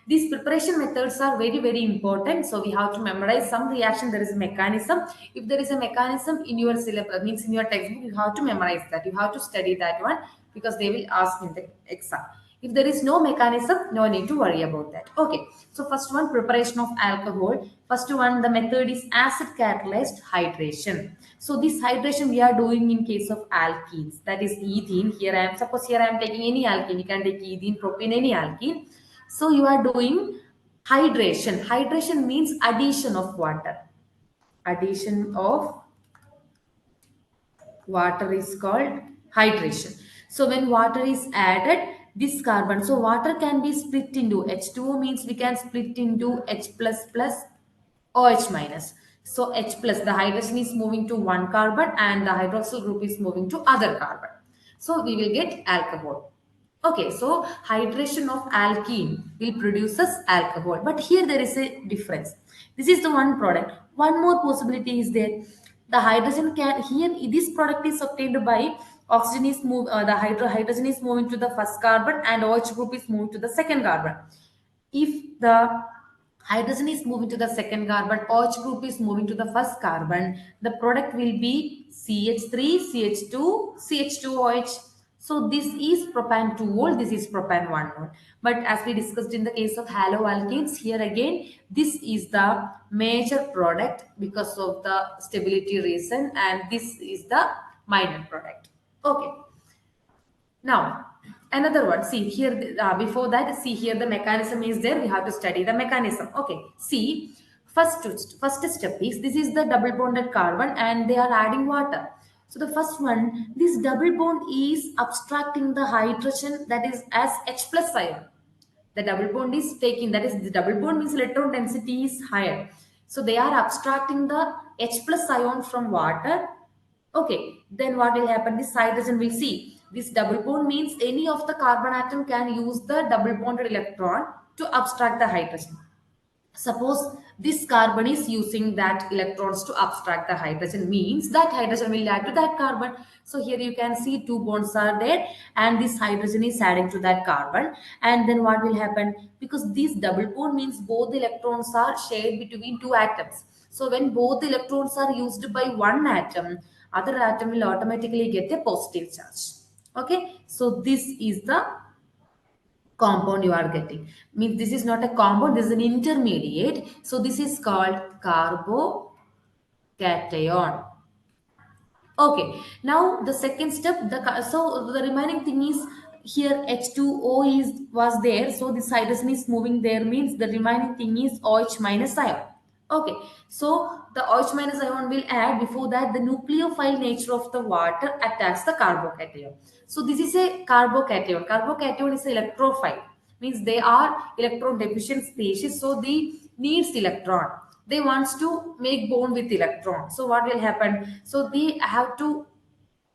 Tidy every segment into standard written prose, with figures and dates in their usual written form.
These preparation methods are very, very important. So we have to memorize some reaction. There is a mechanism. If there is a mechanism in your syllabus, means in your textbook, you have to memorize that. You have to study that one because they will ask in the exam. If there is no mechanism, no need to worry about that. Okay. So first one, preparation of alcohol. First one, the method is acid catalyzed hydration. So this hydration we are doing in case of alkenes. That is ethene. Here I am, suppose here I am taking any alkene. You can take ethene, propene, any alkene. So you are doing hydration. Hydration means addition of water. Addition of water is called hydration. So when water is added, this carbon, so water can be split into H2O, means we can split into H plus plus OH minus. So H plus, the hydrogen is moving to one carbon and the hydroxyl group is moving to other carbon. So we will get alcohol. Okay, so hydration of alkene will produce us alcohol. But here there is a difference. This is the one product. One more possibility is there. The hydrogen can, here this product is obtained by oxygen is the hydrogen is moving to the first carbon and OH group is moving to the second carbon. If the hydrogen is moving to the second carbon, OH group is moving to the first carbon, the product will be CH3, CH2, CH2OH. So this is propan 2 mole, this is propan 1 mole. But as we discussed in the case of haloalkanes, here again, this is the major product because of the stability reason, and this is the minor product. Okay. Now, another one, see here, before that, see here the mechanism is there. We have to study the mechanism. Okay, see, first step is, this is the double bonded carbon and they are adding water. So the first one, this double bond is abstracting the hydrogen, that is as H plus ion. The double bond is taking, that is the double bond means electron density is higher. So they are abstracting the H plus ion from water. Okay, then what will happen? This hydrogen will see. This double bond means any of the carbon atom can use the double bonded electron to abstract the hydrogen. Suppose this carbon is using that electrons to abstract the hydrogen, means that hydrogen will add to that carbon. So here you can see two bonds are there and this hydrogen is adding to that carbon. And then what will happen? Because this double bond means both the electrons are shared between two atoms. So when both the electrons are used by one atom, other atom will automatically get a positive charge. Okay, so this is the compound you are getting. Means this is not a compound, this is an intermediate. So this is called carbocation. Okay, now the second step, so the remaining thing is here H2O was there, so this hydrogen is moving there, means the remaining thing is OH minus ion. Okay, so the OH minus ion will add. Before that, the nucleophile nature of the water attacks the carbocation. So this is a carbocation. Carbocation is electrophile, means they are electron deficient species, so they needs electron. They wants to make bond with electron. So what will happen? So they have to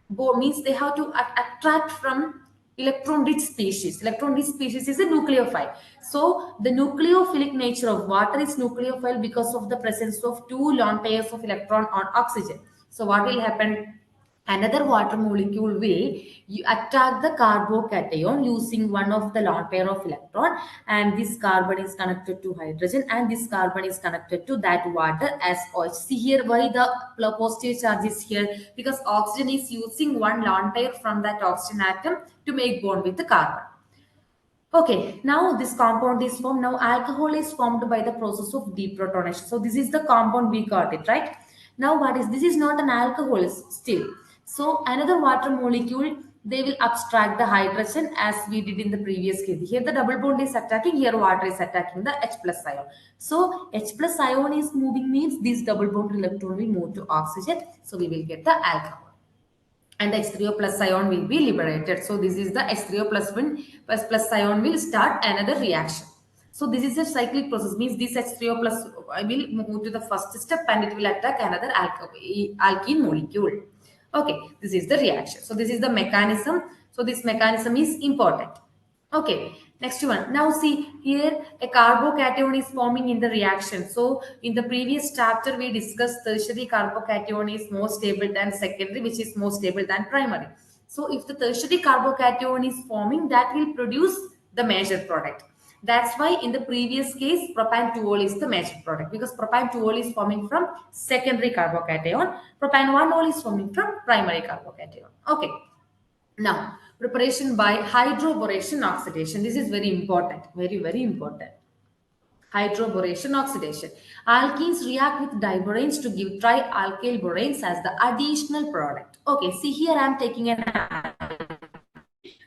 means they have to attract from electron rich species. Electron rich species is a nucleophile. So the nucleophilic nature of water is nucleophile because of the presence of two lone pairs of electron on oxygen. So what will happen? Another water molecule will attack the carbocation using one of the lone pair of electron, and this carbon is connected to hydrogen and this carbon is connected to that water as OH. See here why the positive charge is here, because oxygen is using one lone pair from that oxygen atom to make bond with the carbon. Okay, now this compound is formed. Now alcohol is formed by the process of deprotonation. So this is the compound, we got it, right? Now what is, this is not an alcohol still. So another water molecule, they will abstract the hydrogen as we did in the previous case. Here the double bond is attacking, here water is attacking the H plus ion. So H plus ion is moving, means this double bond electron will move to oxygen. So we will get the alcohol. And the H3O plus ion will be liberated. So this is the H3O plus ion will start another reaction. So this is a cyclic process, means this H3O plus will move to the first step and it will attack another alkene molecule. Okay, this is the reaction. So this is the mechanism. So this mechanism is important. Okay, next one. Now see here a carbocation is forming in the reaction. So in the previous chapter we discussed tertiary carbocation is more stable than secondary, which is more stable than primary. So if the tertiary carbocation is forming, that will produce the major product. That's why in the previous case, propan-2-ol is the major product because propan-2-ol is forming from secondary carbocation. Propan-1-ol is forming from primary carbocation. Okay. Now, preparation by hydroboration oxidation. This is very important. Very, very important. Hydroboration oxidation. Alkenes react with diboranes to give trialkyl boranes as the additional product. Okay, see here I am taking an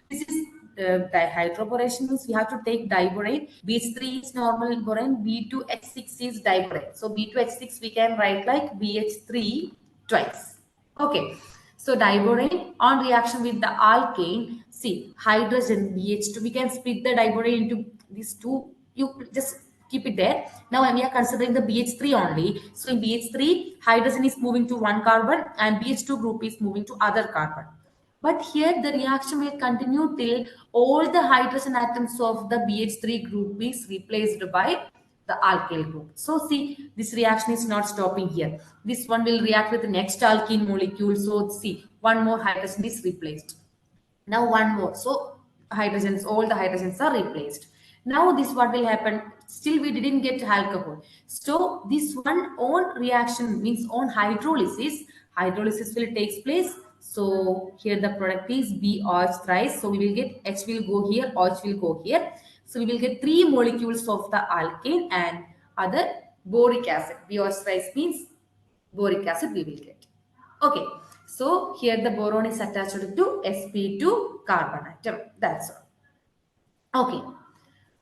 this is dihydroboration means we have to take diborane. BH3 is normal borane, B2H6 is diborane. So B2H6 we can write like BH3 twice. Okay. So diborane on reaction with the alkane, see hydrogen BH2, we can split the diborane into these two. You just keep it there. Now we are considering the BH3 only. So in BH3, hydrogen is moving to one carbon and BH2 group is moving to other carbon. But here the reaction will continue till all the hydrogen atoms of the BH3 group is replaced by the alkyl group. So see, this reaction is not stopping here. This one will react with the next alkene molecule. So see, one more hydrogen is replaced. Now one more. So hydrogens, all the hydrogens are replaced. Now this what will happen? Still we didn't get alcohol. So this one on reaction means on hydrolysis. Hydrolysis will take place. So here the product is BOH thrice. So we will get H will go here, OH will go here. So we will get three molecules of the alkane and other boric acid. BOH thrice means boric acid we will get. Okay, so here the boron is attached to sp2 carbon atom. That's all. Okay,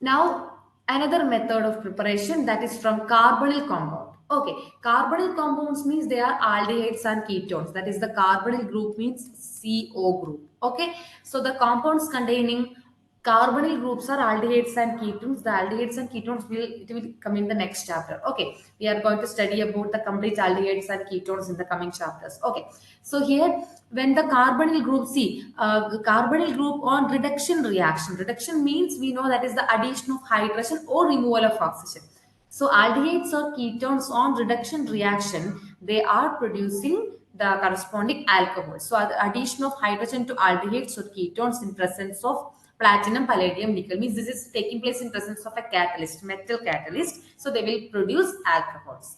now another method of preparation that is from carbonyl compound. Okay, carbonyl compounds means they are aldehydes and ketones. That is the carbonyl group means CO group. Okay, so the compounds containing carbonyl groups are aldehydes and ketones. The aldehydes and ketones will come in the next chapter. Okay, we are going to study about the complete aldehydes and ketones in the coming chapters. Okay, so here when the carbonyl group, see carbonyl group on reduction reaction. Reduction means we know that is the addition of hydrogen or removal of oxygen. So aldehydes or ketones on reduction reaction, they are producing the corresponding alcohol. So the addition of hydrogen to aldehydes or ketones in presence of platinum, palladium, nickel means this is taking place in presence of a catalyst, metal catalyst. So they will produce alcohols.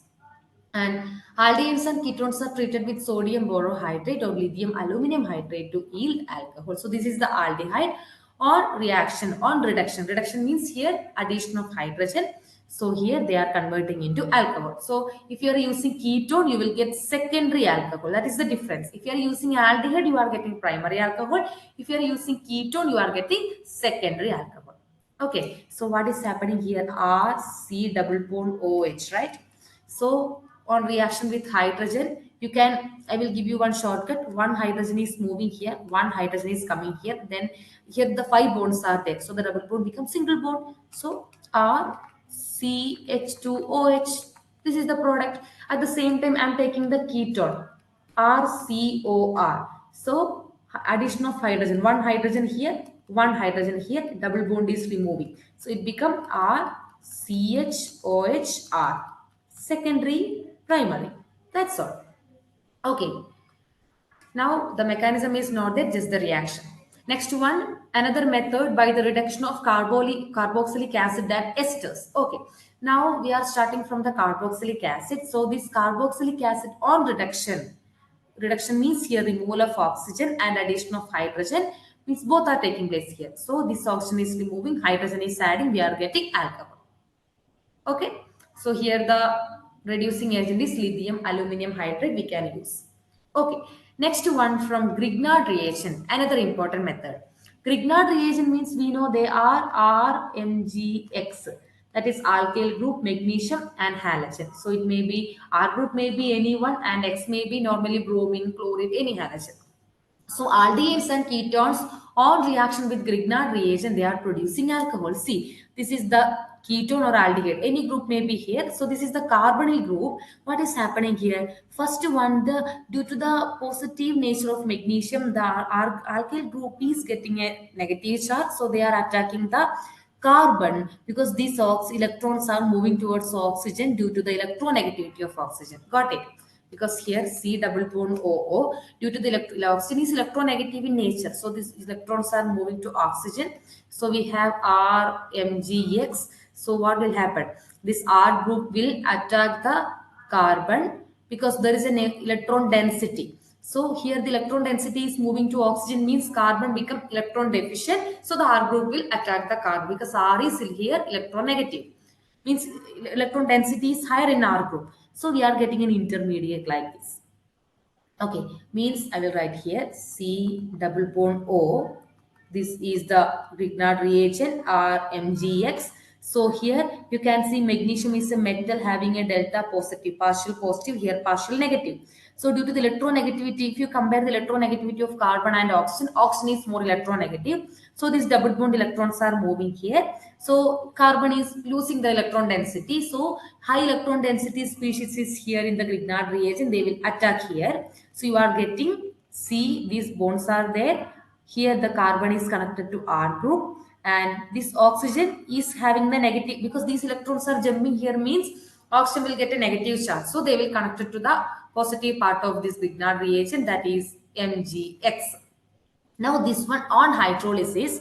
And aldehydes and ketones are treated with sodium borohydrate or lithium aluminum hydrate to yield alcohol. So this is the aldehyde or reaction on reduction. Reduction means here addition of hydrogen. So here they are converting into alcohol. So if you are using ketone, you will get secondary alcohol. That is the difference. If you are using aldehyde, you are getting primary alcohol. If you are using ketone, you are getting secondary alcohol. Okay, so what is happening here? R, C double bond OH, right? So on reaction with hydrogen, you can, I will give you one shortcut. One hydrogen is moving here, one hydrogen is coming here. Then here the five bonds are there. So the double bond becomes single bond. So R, C, H2OH. This is the product. At the same time, I'm taking the ketone. RCOR. So addition of hydrogen, one hydrogen here, one hydrogen here, double bond is removing. So it become RCHOHR. Secondary, primary. That's all. Okay. Now the mechanism is not there, just the reaction. Next one, another method by the reduction of carboxylic acid and esters. Okay. Now we are starting from the carboxylic acid. So this carboxylic acid on reduction. Reduction means here removal of oxygen and addition of hydrogen means both are taking place here. So this oxygen is removing, hydrogen is adding, we are getting alcohol. Okay. So here the reducing agent is lithium aluminum hydrate we can use. Okay. Next one from Grignard reagent, another important method. Grignard reagent means we know they are RMgX. That is alkyl group, magnesium and halogen. So it may be R group may be anyone and X may be normally bromine, chlorine, any halogen. So aldehydes and ketones on reaction with Grignard reagent, they are producing alcohol. See, this is the ketone or aldehyde. Any group may be here. So this is the carbonyl group. What is happening here? First one, due to the positive nature of magnesium, the alkyl group is getting a negative charge. So they are attacking the carbon because these electrons are moving towards oxygen due to the electronegativity of oxygen. Got it? because here C double bond OO, due to the oxygen is electronegative in nature. So these electrons are moving to oxygen. So we have RMgx. So what will happen? This R group will attack the carbon because there is an electron density. So here the electron density is moving to oxygen, means carbon become electron deficient. So the R group will attack the carbon because R is here electron negative, means electron density is higher in R group. So we are getting an intermediate like this. Okay, means I will write here C double bond O. This is the Grignard reagent RMgx. So here you can see magnesium is a metal having a delta positive, partial positive, here partial negative. So due to the electronegativity, if you compare the electronegativity of carbon and oxygen, oxygen is more electronegative. So these double bond electrons are moving here. So carbon is losing the electron density. So high electron density species is here in the Grignard reagent. They will attack here. So you are getting C, these bonds are there. Here the carbon is connected to R group and this oxygen is having the negative, because these electrons are jumping here, means oxygen will get a negative charge. So they will connect it to the positive part of this Grignard reagent, that is Mgx. Now this one on hydrolysis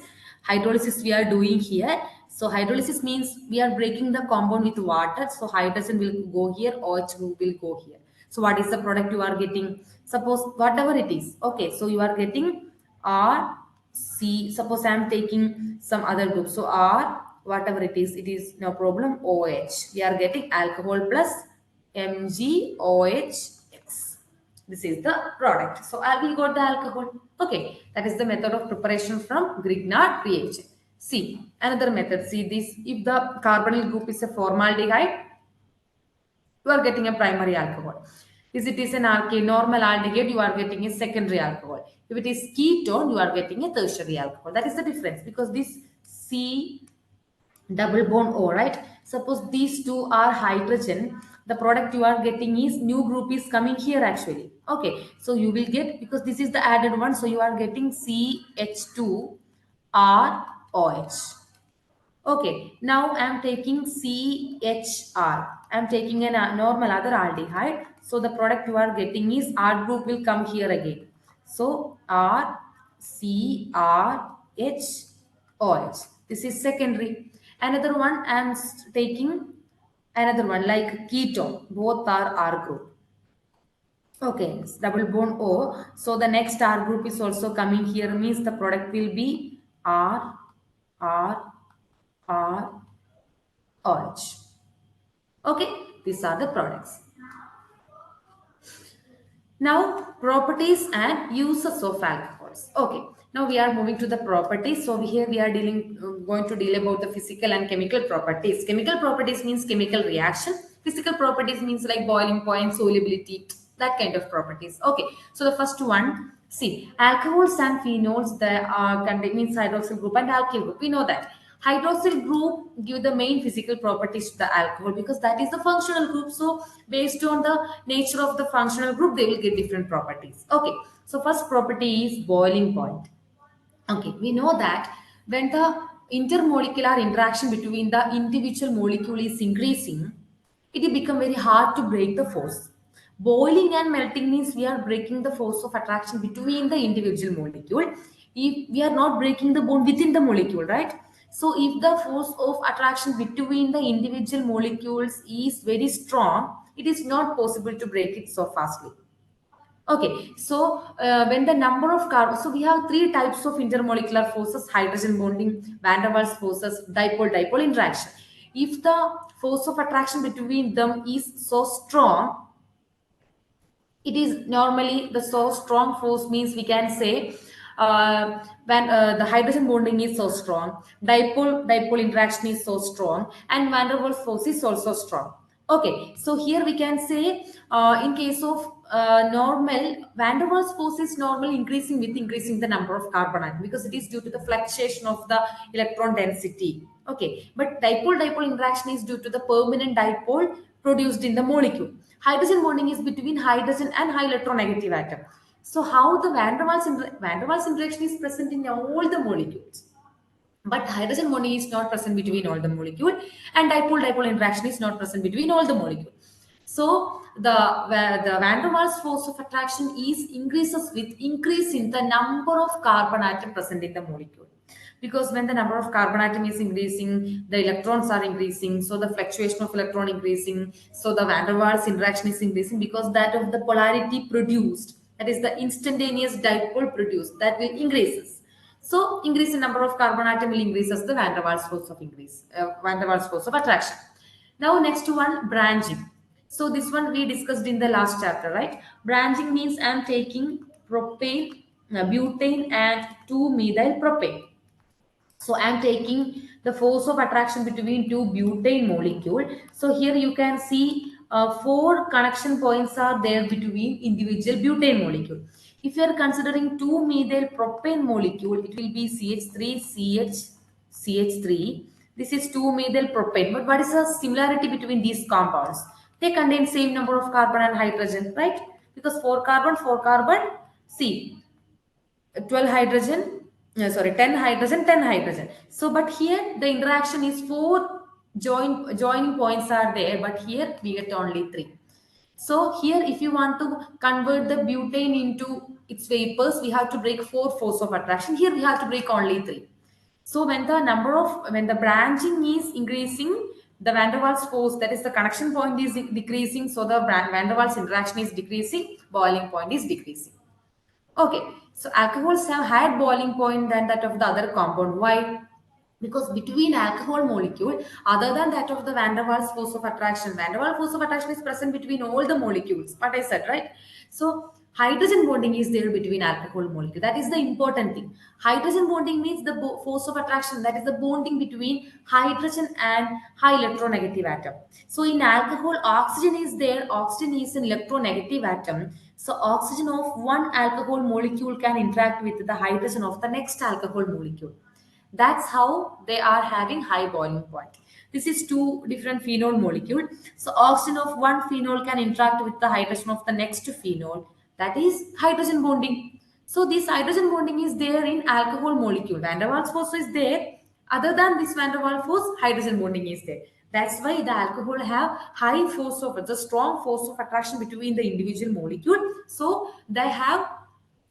we are doing here. So hydrolysis means we are breaking the compound with water. So hydrogen will go here, OH will go here. So what is the product you are getting? Suppose whatever it is. Okay, so you are getting R, C. Suppose I am taking some other group. So R, whatever it is no problem. OH. We are getting alcohol plus MgOH. This is the product. So we got the alcohol. Okay, that is the method of preparation from Grignard reagent. See, another method. See this, if the carbonyl group is a formaldehyde, you are getting a primary alcohol. If it is an normal aldehyde, you are getting a secondary alcohol. If it is ketone, you are getting a tertiary alcohol. That is the difference, because this C double bond O, right? Suppose these two are hydrogen, the product you are getting is new group is coming here actually. Okay, so you will get, because this is the added one, so you are getting CH2ROH. Okay, now I am taking CHR. I am taking a normal other aldehyde. So the product you are getting is R group will come here again. So R, C, R, H, OH. This is secondary. Another one I am taking another one like ketone. Both are R group. Okay, it's double bond O. So the next R group is also coming here, means the product will be R, R, R, OH. Okay, these are the products. Now, properties and uses of alcohols. Okay, now we are moving to the properties. So here we are going to deal about the physical and chemical properties. Chemical properties means chemical reaction. Physical properties means like boiling point, solubility, that kind of properties. Okay, so the first one, see, alcohols and phenols, they are contains hydroxyl group and alkyl group. We know that. Hydroxyl group give the main physical properties to the alcohol because that is the functional group. So based on the nature of the functional group, they will get different properties. Okay, so first property is boiling point. Okay, we know that when the intermolecular interaction between the individual molecule is increasing, it will become very hard to break the force. Boiling and melting means we are breaking the force of attraction between the individual molecule. If we are not breaking the bond within the molecule, right? So if the force of attraction between the individual molecules is very strong, it is not possible to break it so fastly. Okay, so when the number of carbon, so we have three types of intermolecular forces: hydrogen bonding, van der Waals forces, dipole-dipole interaction. If the force of attraction between them is so strong, it is normally the so strong force, means we can say when the hydrogen bonding is so strong, dipole interaction is so strong, and van der Waals force is also strong. Okay, so here we can say in case of normal, van der Waals force is normally increasing with increasing the number of carbon atoms, because it is due to the fluctuation of the electron density. Okay, but dipole-dipole interaction is due to the permanent dipole produced in the molecule. Hydrogen bonding is between hydrogen and high electronegative atom. So how the van der Waals interaction is present in all the molecules, but hydrogen bonding is not present between all the molecule, and dipole-dipole interaction is not present between all the molecule. So the van der Waals force of attraction is increases with increase in the number of carbon atom present in the molecule. Because when the number of carbon atom is increasing, the electrons are increasing, so the fluctuation of electron increasing, so the van der Waals interaction is increasing because that of the polarity produced, that is the instantaneous dipole produced, that will increases. So increase in number of carbon atom will increases the van der Waals force of van der Waals force of attraction. Now next one, branching. So this one we discussed in the last chapter, right? Branching means I am taking propane, butane and 2-methyl propane. So I am taking the force of attraction between two butane molecule. So here you can see four connection points are there between individual butane molecule. If you are considering 2-methyl propane molecule, it will be CH3, CH3. This is 2-methyl propane. But what is the similarity between these compounds? They contain same number of carbon and hydrogen, right? Because 4 carbon, see, 12 hydrogen, sorry, 10 hydrogen, 10 hydrogen. So but here the interaction is four joining points are there, but here we get only three. So here if you want to convert the butane into its vapors, we have to break four force of attraction. Here we have to break only three. So when the branching is increasing, the van der Waals force, that is the connection point, is decreasing, so the van der Waals interaction is decreasing, boiling point is decreasing. Okay, so alcohols have higher boiling point than that of the other compound. Why? Because between alcohol molecule, other than that of the van der Waals force of attraction, van der Waals force of attraction is present between all the molecules. What I said, right? So hydrogen bonding is there between alcohol molecule. That is the important thing. Hydrogen bonding means the force of attraction. That is the bonding between hydrogen and high electronegative atom. So in alcohol, oxygen is there. Oxygen is an electronegative atom. So oxygen of one alcohol molecule can interact with the hydrogen of the next alcohol molecule. That's how they are having high boiling point. This is two different phenol molecule. So oxygen of one phenol can interact with the hydrogen of the next phenol. That is hydrogen bonding. So this hydrogen bonding is there in alcohol molecule. Van der Waals force is there. Other than this van der Waals force, hydrogen bonding is there. That's why the alcohol have high force of, the strong force of attraction between the individual molecule. So they have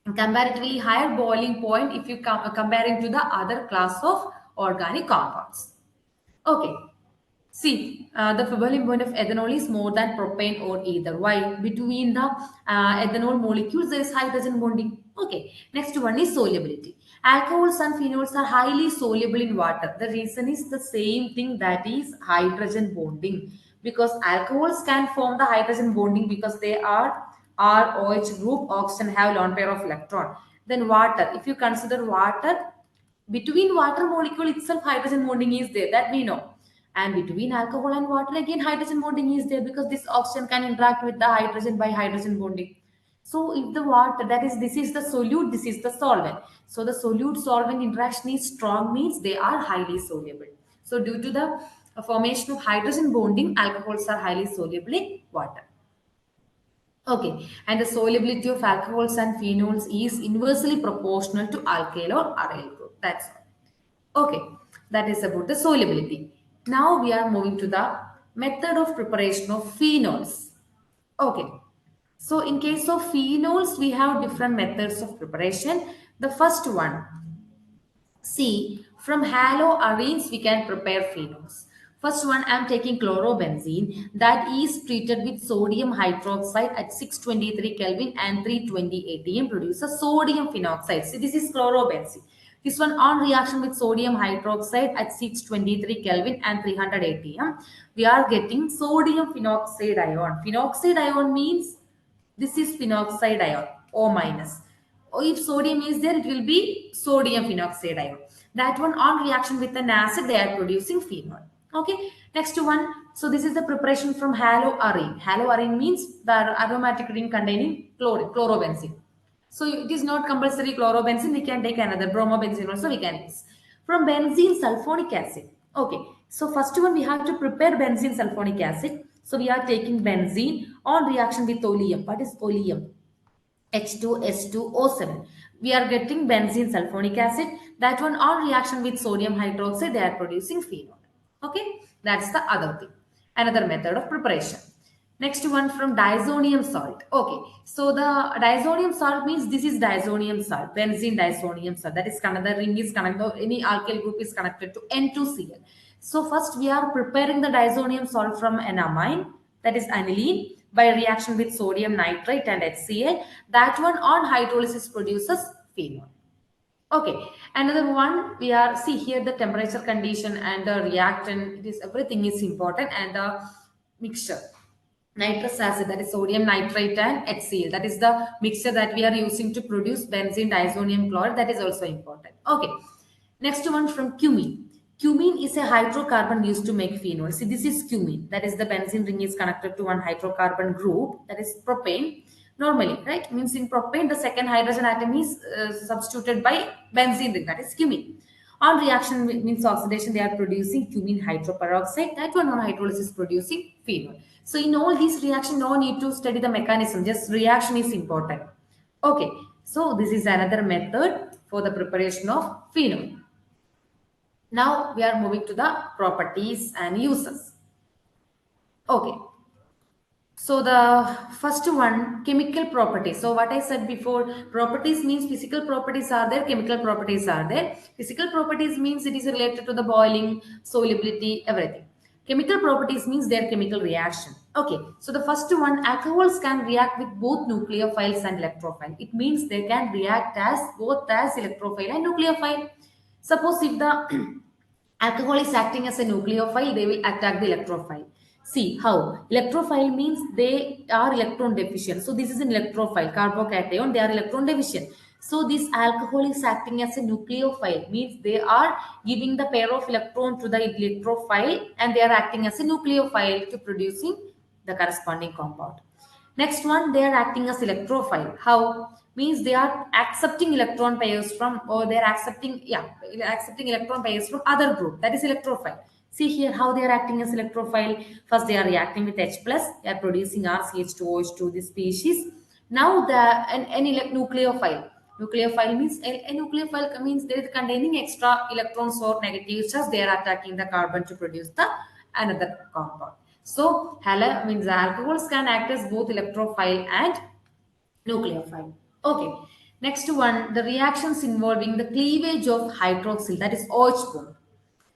comparatively higher boiling point if you comparing to the other class of organic compounds. Okay. See, the boiling point of ethanol is more than propane or ether. Why? Between the ethanol molecules, there is hydrogen bonding. Okay. Next one is solubility. Alcohols and phenols are highly soluble in water. The reason is the same thing, that is hydrogen bonding. Because alcohols can form the hydrogen bonding because they are ROH group, oxygen have lone pair of electron. Then water, if you consider water, between water molecule itself hydrogen bonding is there, that we know. And between alcohol and water again hydrogen bonding is there because this oxygen can interact with the hydrogen by hydrogen bonding. So if the water, that is, this is the solute, this is the solvent. So the solute solvent interaction is strong, means they are highly soluble. So due to the formation of hydrogen bonding, alcohols are highly soluble in water. Okay, and the solubility of alcohols and phenols is inversely proportional to alkyl or aryl group. That's all. Okay, that is about the solubility. Now we are moving to the method of preparation of phenols. Okay, so in case of phenols, we have different methods of preparation. The first one, see, from haloarenes we can prepare phenols. First one, I am taking chlorobenzene that is treated with sodium hydroxide at 623 Kelvin and 320 atm produces sodium phenoxide. See, this is chlorobenzene. This one on reaction with sodium hydroxide at 623 Kelvin and 300 atm, we are getting sodium phenoxide ion. Phenoxide ion means this is phenoxide ion, O minus. Or if sodium is there, it will be sodium phenoxide ion. That one on reaction with an acid, they are producing phenol. Okay. Next one. So this is the preparation from haloarene. Haloarene means the aromatic ring containing chlorobenzene. So it is not compulsory chlorobenzene. We can take another bromobenzene also we can use. From benzene sulfonic acid. Okay. So first one we have to prepare benzene sulfonic acid. So we are taking benzene on reaction with oleum. What is oleum? H2S2O7. We are getting benzene sulfonic acid. That one on reaction with sodium hydroxide, they are producing phenol. Okay, that's the other thing. Another method of preparation. Next one from diazonium salt. Okay, so the diazonium salt means this is diazonium salt, benzene diazonium salt. That is another ring is connected, any alkyl group is connected to N2Cl. So first we are preparing the diazonium salt from an amine, that is aniline, by reaction with sodium nitrate and HCl. That one on hydrolysis produces phenol. Okay, another one we are see here the temperature condition and the reactant. It is everything is important and the mixture nitrous acid, that is sodium nitrate and HCl, that is the mixture that we are using to produce benzene diazonium chloride, that is also important. Okay, next one from cumene. Cumene is a hydrocarbon used to make phenol. See, this is cumene, that is the benzene ring is connected to one hydrocarbon group, that is propane. Normally, right, means in propane the second hydrogen atom is substituted by benzene ring, that is cumene. On reaction means oxidation, they are producing cumene hydroperoxide. That one on hydrolysis producing phenol. So in all these reaction, no need to study the mechanism. Just reaction is important. Okay. So this is another method for the preparation of phenol. Now we are moving to the properties and uses. Okay. So the first one, chemical properties. So what I said before, properties means physical properties are there, chemical properties are there. Physical properties means it is related to the boiling, solubility, everything. Chemical properties means their chemical reaction. Okay, so the first one, alcohols can react with both nucleophiles and electrophile. It means they can react as both as electrophile and nucleophile. Suppose if the alcohol is acting as a nucleophile, they will attack the electrophile. See how electrophile means they are electron deficient. So this is an electrophile, carbocation, they are electron deficient. So this alcohol is acting as a nucleophile, means they are giving the pair of electron to the electrophile and they are acting as a nucleophile to producing the corresponding compound. Next one, they are acting as electrophile. How? Means they are accepting electron pairs from, or they are accepting, yeah, accepting electron pairs from other group. That is electrophile. See here how they are acting as electrophile. First, they are reacting with H plus. They are producing RCH2OH2, this species. Now, nucleophile. Nucleophile means a nucleophile means they are containing extra electrons or negative charge. They are attacking the carbon to produce the another compound. So, halo means alcohols can act as both electrophile and nucleophile. Okay. Next one, the reactions involving the cleavage of hydroxyl, that is OH bond.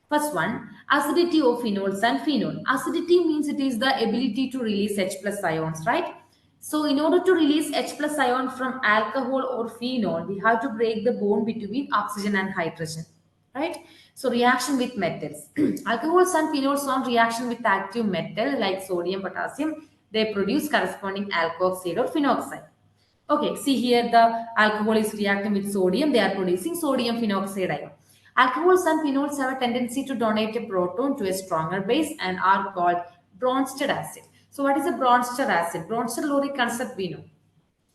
First one, acidity of phenols and phenol. Acidity means it is the ability to release H plus ions, right? So in order to release H plus ion from alcohol or phenol, we have to break the bond between oxygen and hydrogen, right? So reaction with metals. Alcohols and phenols on reaction with active metal like sodium, potassium, they produce corresponding alkoxide or phenoxide. Okay, see here the alcohol is reacting with sodium, they are producing sodium phenoxide ion. Alcohols and phenols have a tendency to donate a proton to a stronger base and are called Bronsted acid. So what is a Bronsted acid? Bronsted-Lowry concept we know.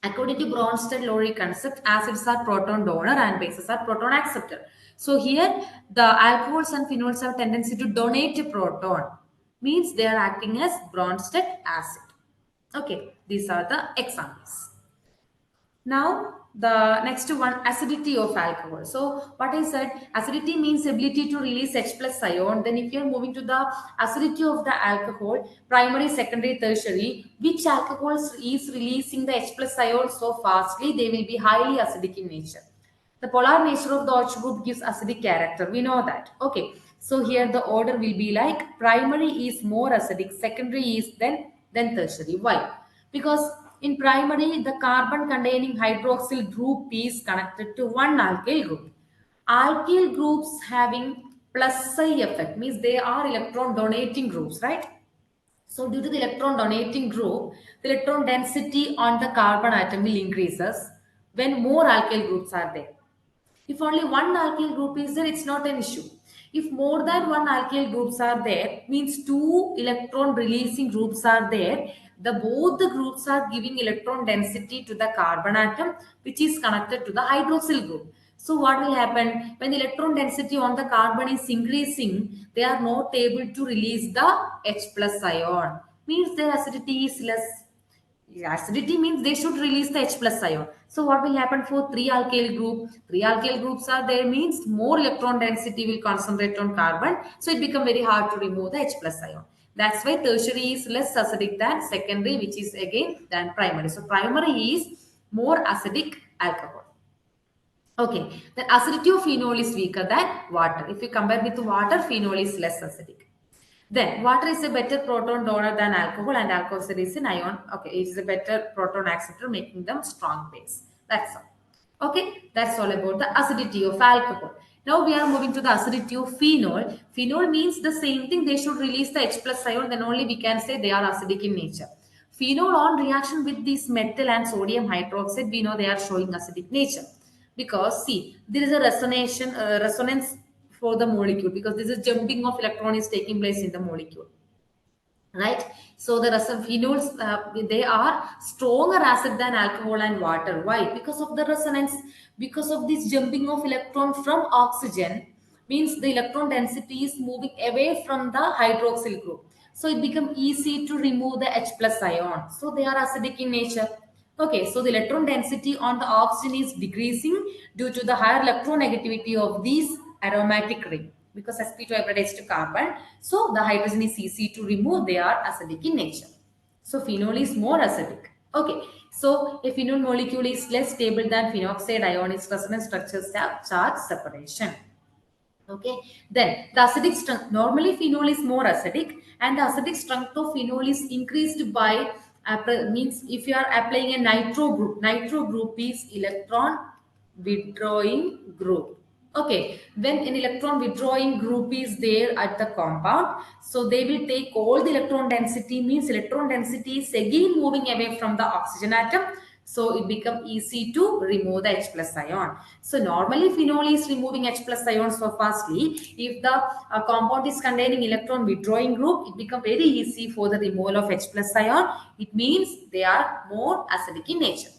According to Bronsted-Lowry concept, acids are proton donor and bases are proton acceptor. So here the alcohols and phenols have a tendency to donate a proton. Means they are acting as Bronsted acid. Okay, these are the examples. Now, the next one, acidity of alcohol. So, what I said, acidity means ability to release H plus ion. Then, if you are moving to the acidity of the alcohol, primary, secondary, tertiary, which alcohols is releasing the H plus ion so fastly, they will be highly acidic in nature. The polar nature of the OH group gives acidic character. We know that. Okay. So here the order will be like primary is more acidic, secondary is then tertiary. Why? Because in primary, the carbon containing hydroxyl group is connected to one alkyl group. Alkyl groups having plus psi effect means they are electron donating groups, right? So due to the electron donating group, the electron density on the carbon atom will increases when more alkyl groups are there. If only one alkyl group is there, it's not an issue. If more than one alkyl groups are there, means two electron releasing groups are there, the both the groups are giving electron density to the carbon atom, which is connected to the hydroxyl group. So what will happen when the electron density on the carbon is increasing? They are not able to release the H plus ion. Means their acidity is less. Acidity means they should release the H plus ion. So what will happen for three alkyl group? Three alkyl groups are there means more electron density will concentrate on carbon. So it become very hard to remove the H plus ion. That's why tertiary is less acidic than secondary, which is again than primary. So primary is more acidic alcohol. Okay, the acidity of phenol is weaker than water. If you compare with water, phenol is less acidic. Then water is a better proton donor than alcohol, and alcohol is an ion. Okay, it is a better proton acceptor, making them strong base. That's all. Okay, that's all about the acidity of alcohol. Now we are moving to the acidity of phenol. Phenol means the same thing. They should release the H plus ion. Then only we can say they are acidic in nature. Phenol on reaction with this metal and sodium hydroxide, we know they are showing acidic nature. Because see, there is a resonance for the molecule, because this is jumping of electron is taking place in the molecule, right? So the phenols, they are stronger acid than alcohol and water. Why? Because of the resonance, because of this jumping of electron from oxygen, means the electron density is moving away from the hydroxyl group, so it becomes easy to remove the H plus ion, so they are acidic in nature. Okay, so the electron density on the oxygen is decreasing due to the higher electronegativity of these aromatic ring, because sp2 hybridates to carbon, so the hydrogen is easy to remove, they are acidic in nature. So phenol is more acidic. Okay, so a phenol molecule is less stable than phenoxide ion, its resonance structures have charge separation. Okay, then the acidic strength, normally phenol is more acidic, and the acidic strength of phenol is increased by means if you are applying a nitro group is electron withdrawing group. Okay, when an electron withdrawing group is there at the compound, so they will take all the electron density, means electron density is again moving away from the oxygen atom, so it become easy to remove the H plus ion. So normally phenol is removing H plus ion so fastly. If the compound is containing electron withdrawing group, it become very easy for the removal of H plus ion. It means they are more acidic in nature.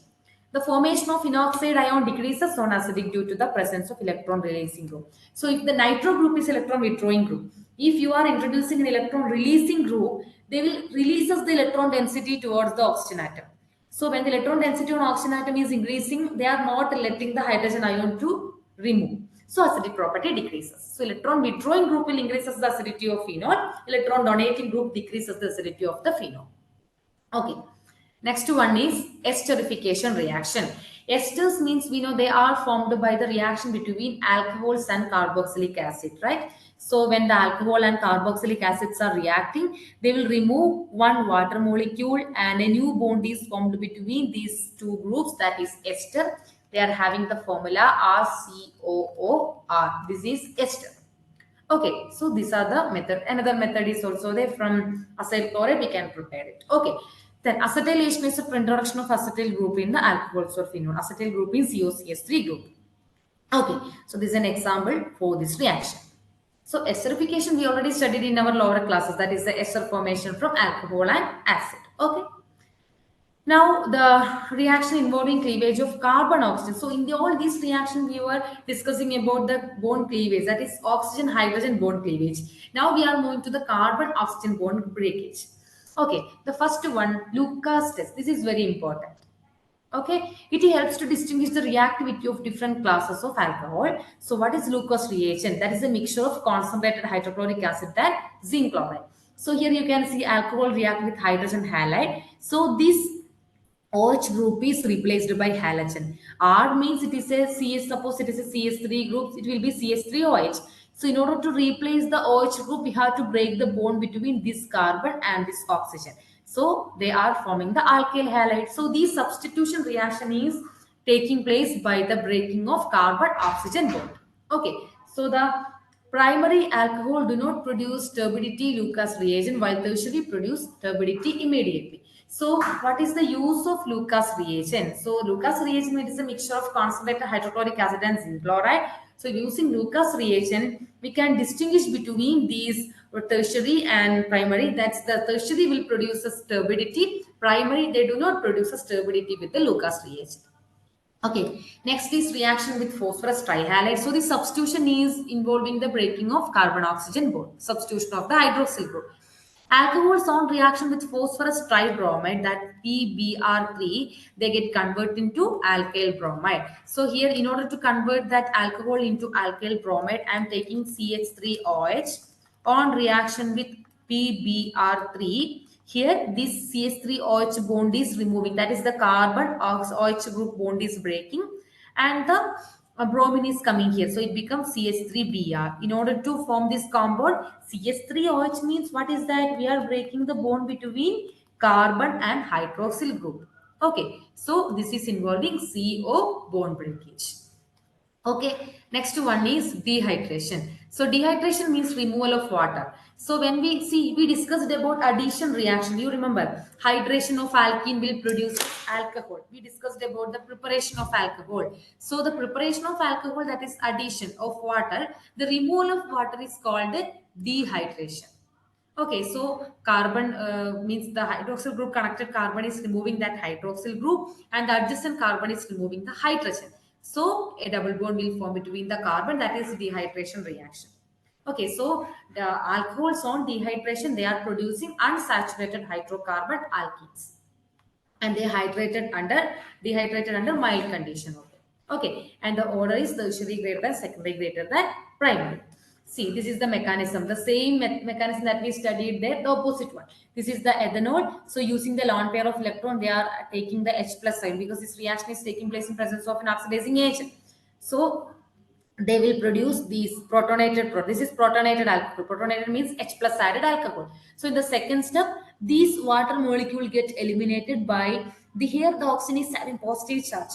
The formation of phenoxide ion decreases on acidic due to the presence of electron releasing group. So if the nitro group is electron withdrawing group, if you are introducing an electron releasing group, they will releases the electron density towards the oxygen atom. So when the electron density on oxygen atom is increasing, they are not letting the hydrogen ion to remove. So acidic property decreases. So electron withdrawing group will increases the acidity of phenol. Electron donating group decreases the acidity of the phenol. Okay. Next one is esterification reaction. Esters means we know they are formed by the reaction between alcohols and carboxylic acid, right? So when the alcohol and carboxylic acids are reacting, they will remove one water molecule and a new bond is formed between these two groups, that is ester. They are having the formula RCOOR. This is ester. Okay, so these are the method. Another method is also there, from acyl chloride we can prepare it. Okay, then acetylation is a introduction of acetyl group in the alcohols or phenol. Acetyl group is COCH3 group. Okay, so this is an example for this reaction. So esterification we already studied in our lower classes, that is the ester formation from alcohol and acid. Okay. Now the reaction involving cleavage of carbon oxygen. So in all these reactions we were discussing about the bond cleavage, that is oxygen hydrogen bond cleavage. Now we are moving to the carbon oxygen bond breakage. Okay, the first one, Lucas test. This is very important. Okay, it helps to distinguish the reactivity of different classes of alcohol. So what is Lucas reagent? That is a mixture of concentrated hydrochloric acid and zinc chloride. So here you can see alcohol react with hydrogen halide. So this OH group is replaced by halogen. R means it is a CS, suppose it is a CS3 group, it will be CS3OH. So in order to replace the OH group, we have to break the bond between this carbon and this oxygen. So they are forming the alkyl halide. So this substitution reaction is taking place by the breaking of carbon oxygen bond. Okay, so the primary alcohol do not produce turbidity Lucas reagent, while tertiary produce turbidity immediately. So what is the use of Lucas reagent? So Lucas reagent is a mixture of concentrated hydrochloric acid and zinc chloride. So using Lucas reagent, we can distinguish between these tertiary and primary. That's the tertiary will produce a turbidity. Primary, they do not produce a turbidity with the Lucas reagent. Okay, next is reaction with phosphorus trihalide. So the substitution is involving the breaking of carbon oxygen bond, substitution of the hydroxyl group. Alcohols on reaction with phosphorus tribromide, that PBr3, they get converted into alkyl bromide. So here, in order to convert that alcohol into alkyl bromide, I am taking CH3OH on reaction with PBr3. Here this CH3OH bond is removing, that is the carbon OH group bond is breaking, and the bromine is coming here, so it becomes CH3Br. In order to form this compound, CH3OH means what is that? We are breaking the bond between carbon and hydroxyl group. Okay, so this is involving CO bond breakage. Okay, next one is dehydration. So dehydration means removal of water. So when we see, we discussed about addition reaction. You remember, hydration of alkene will produce alcohol. We discussed about the preparation of alcohol. So the preparation of alcohol, that is addition of water. The removal of water is called dehydration. Okay, so carbon means the hydroxyl group connected carbon is removing that hydroxyl group, and the adjacent carbon is removing the hydrogen. So a double bond will form between the carbon, that is dehydration reaction. Okay, so the alcohols on dehydration, they are producing unsaturated hydrocarbon alkenes, and they dehydrated under mild condition. Okay, and the order is tertiary greater than secondary greater than primary. See, this is the mechanism, the same mechanism that we studied there, the opposite one. This is the ethanol. So using the lone pair of electron, they are taking the H plus sign, because this reaction is taking place in presence of an oxidizing agent. So they will produce these protonated this is protonated alcohol. Protonated means H plus added alcohol. So in the second step, these water molecule get eliminated by the, here the oxygen is having positive charge.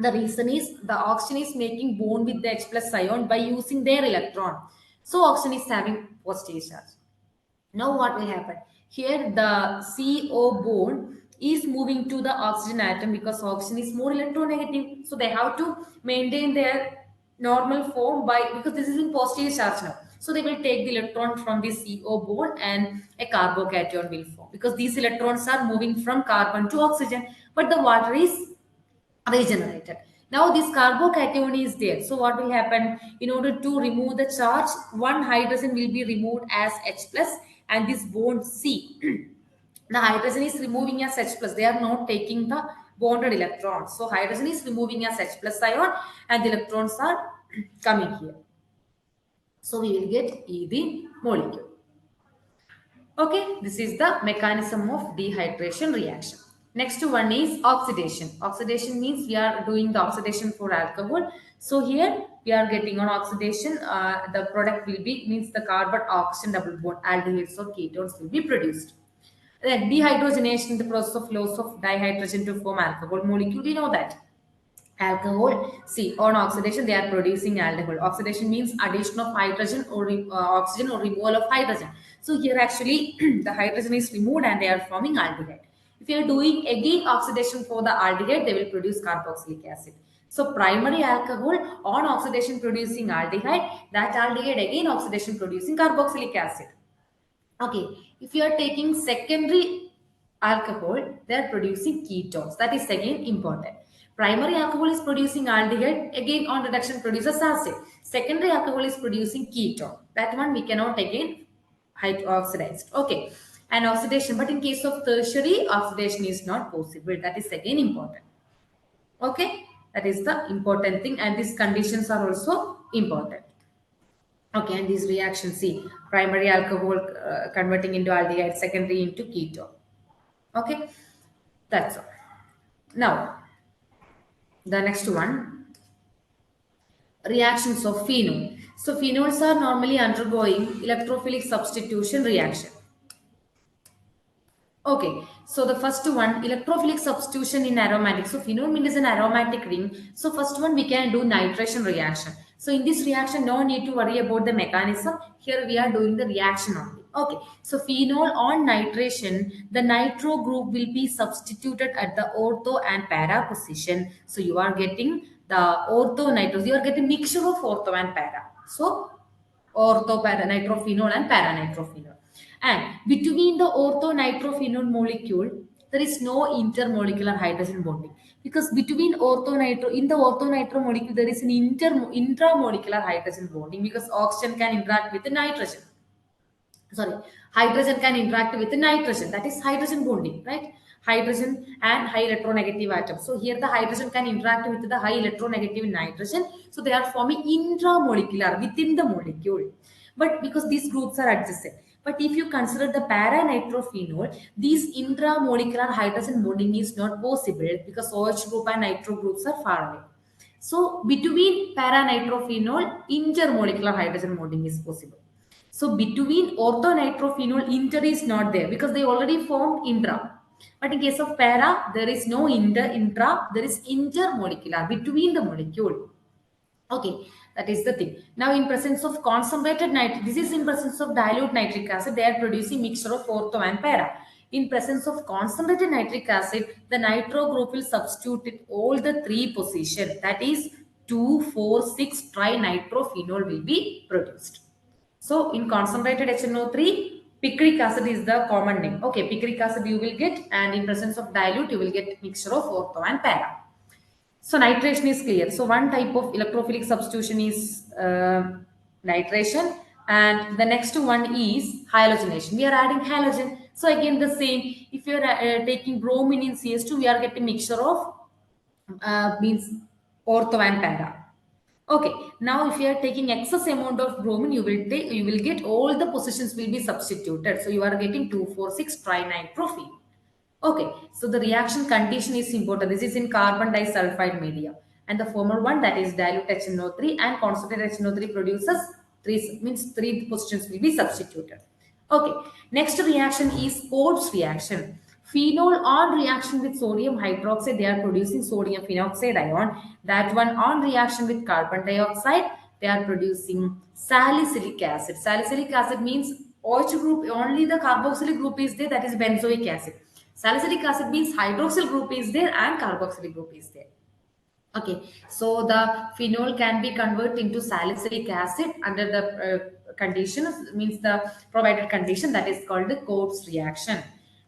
The reason is the oxygen is making bond with the H plus ion by using their electron. So oxygen is having positive charge. Now what will happen? Here the CO bond is moving to the oxygen atom, because oxygen is more electronegative. So they have to maintain their normal form by, because this is in positive charge now. So they will take the electron from the CO bond and a carbocation will form, because these electrons are moving from carbon to oxygen, but the water is regenerated. Now this carbocation is there. So what will happen? In order to remove the charge, one hydrogen will be removed as H plus, and this bond C. The hydrogen is removing as H plus. They are not taking the bonded electrons. So hydrogen is removing as H plus ion, and the electrons are coming here. So we will get ethene molecule. Okay, this is the mechanism of dehydration reaction. Next one is oxidation. Oxidation means we are doing the oxidation for alcohol. So here we are getting on oxidation. The product will be, means the carbon oxygen double bond aldehydes or ketones will be produced. Then dehydrogenation, the process of loss of dihydrogen to form alcohol molecule. We know that. Alcohol, see, on oxidation they are producing alcohol. Oxidation means addition of hydrogen or oxygen or removal of hydrogen. So here actually the hydrogen is removed and they are forming aldehyde. If you are doing again oxidation for the aldehyde, they will produce carboxylic acid. So primary alcohol on oxidation producing aldehyde, that aldehyde again oxidation producing carboxylic acid. Okay, if you are taking secondary alcohol, they are producing ketones. That is again important. Primary alcohol is producing aldehyde, again on reduction produces acid. Secondary alcohol is producing ketone. That one we cannot again oxidized. Okay, and oxidation, but in case of tertiary, oxidation is not possible. That is again important. Okay, that is the important thing, and these conditions are also important. Okay, and these reactions, see, primary alcohol converting into aldehyde, secondary into ketone. Okay, that's all. Now, the next one, reactions of phenol. So, phenols are normally undergoing electrophilic substitution reaction. Okay, so the first one, electrophilic substitution in aromatic. So phenol is an aromatic ring. So first one we can do nitration reaction. So in this reaction, no need to worry about the mechanism. Here we are doing the reaction only. Okay, so phenol on nitration, the nitro group will be substituted at the ortho and para position. So you are getting the ortho nitro. You are getting mixture of ortho and para. So ortho para nitrophenol and para nitrophenol. And between the orthonitrophenol molecule, there is no intermolecular hydrogen bonding, because between in the orthonitro molecule there is an intramolecular hydrogen bonding, because oxygen can interact with the nitrogen. Sorry, hydrogen can interact with the nitrogen. That is hydrogen bonding, right? Hydrogen and high electronegative atoms. So here the hydrogen can interact with the high electronegative nitrogen. So they are forming intramolecular within the molecule. But because these groups are adjacent. But if you consider the para-nitrophenol, these intramolecular hydrogen bonding is not possible because OH group and nitro groups are far away. So between para-nitrophenol, intermolecular hydrogen bonding is possible. So between orthonitrophenol, inter is not there because they already formed intra. But in case of para, there is no intra, there is intermolecular between the molecule. Okay, that is the thing. Now, in presence of concentrated nitric, this is in presence of dilute nitric acid, they are producing mixture of ortho and para. In presence of concentrated nitric acid, the nitro group will substitute all the three positions. That is 2,4,6 trinitrophenol will be produced. So, in concentrated HNO3, picric acid is the common name. Okay, picric acid you will get, and in presence of dilute, you will get mixture of ortho and para. So nitration is clear. So one type of electrophilic substitution is nitration, and the next one is halogenation. We are adding halogen. So again the same. If you are taking bromine in CS2, we are getting mixture of means ortho and para. Okay. Now if you are taking excess amount of bromine, you will get all the positions will be substituted. So you are getting 2,4,6 trinitrophenol. Okay, so the reaction condition is important. This is in carbon disulfide media. And the former one, that is dilute HNO3, and concentrated HNO3 produces three positions will be substituted. Okay, next reaction is Coates reaction. Phenol on reaction with sodium hydroxide, they are producing sodium phenoxide ion. That one on reaction with carbon dioxide, they are producing salicylic acid. Salicylic acid means OH group, only the carboxylic group is there, that is benzoic acid. Salicylic acid means hydroxyl group is there and carboxylic group is there. Okay, so the phenol can be converted into salicylic acid under the conditions, means the provided condition, that is called the Coates reaction.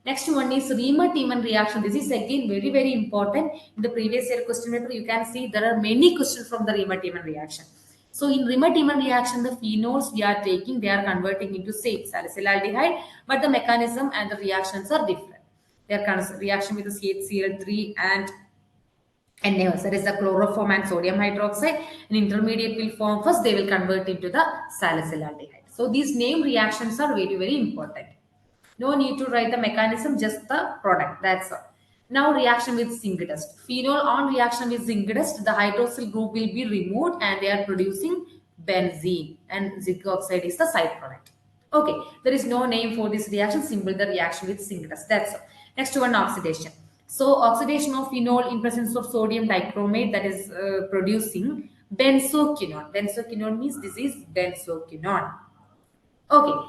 Next one is Riemann-Tiemann reaction. This is again very, very important. In the previous year question paper, you can see there are many questions from the Riemann-Tiemann reaction. So in Riemann-Tiemann reaction, the phenols we are taking, they are converting into same salicylaldehyde, but the mechanism and the reactions are different. Their reaction with the CHCl3 and NaOH, that is the chloroform and sodium hydroxide. An intermediate will form first, they will convert into the salicylaldehyde. So these name reactions are very, very important. No need to write the mechanism, just the product. That's all. Now reaction with zinc dust. Phenol on reaction with zinc dust, the hydroxyl group will be removed and they are producing benzene, and zinc oxide is the side product. Okay, there is no name for this reaction, simple the reaction with zinc dust. That's all. Next one, oxidation. So oxidation of phenol in presence of sodium dichromate, that is producing benzoquinone. Benzoquinone means this is benzoquinone. Okay,